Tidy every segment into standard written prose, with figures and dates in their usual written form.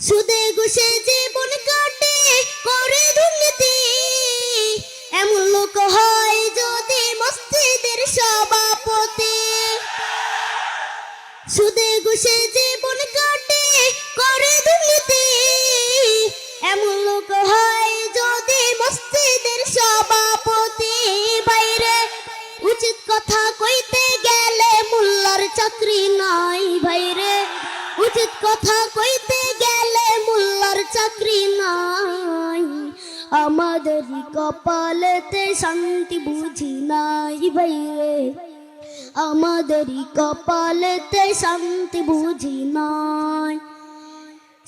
সুদে ঘুষে জীবন কাটে করে দুর্নীতি, এমন লোক হয় যদি মসজিদের সভাপতি। সুদে ঘুষে জীবন কাটে করে দুর্নীতি, এমন লোক হয় যদি মসজিদের সভাপতি। বাইরে উচিত কথা কইতে গেলে মোল্লার চাকরি নাই, ভাইরে উচিত কথা কইতে গেলে মোল্লার চাকরি নাই। আমাদের কপালেতে শান্তি বুঝি নাই ভাইরে, আমাদের কপালেতে শান্তি বুঝি নাই।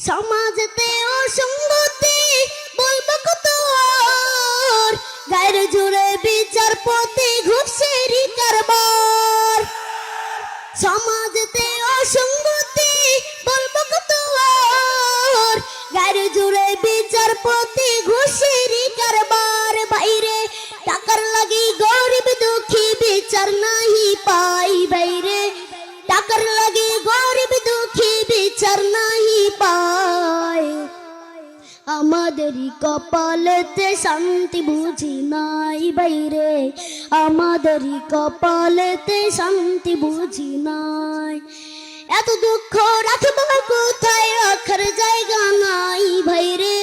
সমাজেতে অসঙ্গতি বলবো কত, গায়ের জুড়ে বিচারপতি ঘুষেরই কারবার। সমাজেতে অসঙ্গতি বলবো কত, গায়ের জুড়ে বিচারপতি ঘুষেরই কারবার। বাইরে টাকার লাগি গরিব দুঃখী বিচার নাহি পাই, বাইরে টাকার লাগি গরিব দুঃখী বিচার নাহি পায়। আমাদেরই কপালেতে শান্তি বুঝি নাই বাইরে, আমাদেরই কপালেতে শান্তি বুঝি নাই। এত দুঃখ রাখব কোথায়, রাখার জায়গা নাই ভাইরে,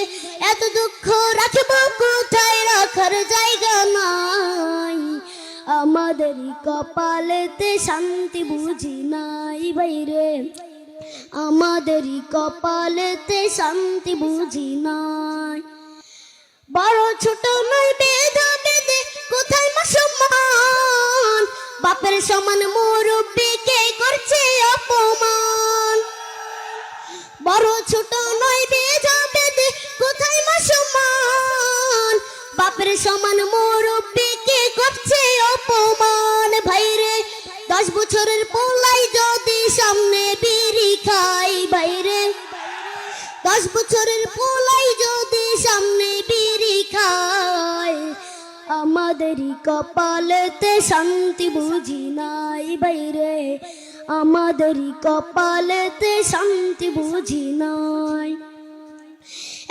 এত দুঃখ রাখব কোথায়, রাখার জায়গা নাই। আমাদেরই কপালেতে শান্তি বুঝি নাই ভাইরে, আমাদেরই কপালেতে শান্তি বুঝি নাই। বড় ছোট নয় ভেদা বেদে কোথায় মুসলমান, বাপের সমান মুরব্বিকে করছে অপমান। বড় ছোট নয় ভেদা বেদে কোথায় মুসলমান, বাপের সমান মুরব্বিকে করছে অপমান। ভাইরে 10 বছরের পোলাই যদি সামনে বিড়ি খাই, বাইরে 10 বছরের পোলাই যদি সামনে বিড়ি খাই। আমাদেরই কপালেতে শান্তি বুঝি নাই বাইরে, আমাদেরই কপালেতে শান্তি বুঝি নাই।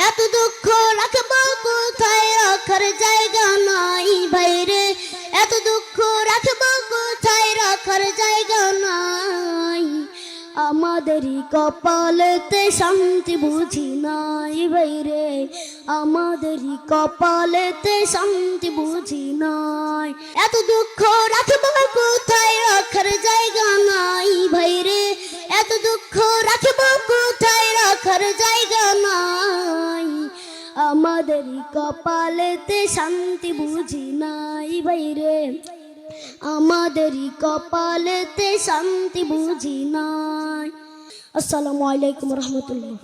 এত দুঃখ রাখব কোথায়, রাখার জায়গা নাই বাইরে, এত দুঃখ রাখব কোথায়, রাখার জায়গা নাই। আমাদেরই কপালেতে শান্তি বুঝি নাই বাইরে, আমাদেরই কপালেতে শান্তি বুঝি নাই। এত দুঃখ রাখব কোথায়, রাখার জায়গা নাই ভাইরে, এত দুঃখ রাখব কোথায়, রাখার জায়গা নাই। আমাদেরই কপালেতে শান্তি বুঝি নাই বাইরে, আমাদেরই কপালেতে শান্তি বুঝি নাই। আসসালামু আলাইকুম রহমতুল্লাহ।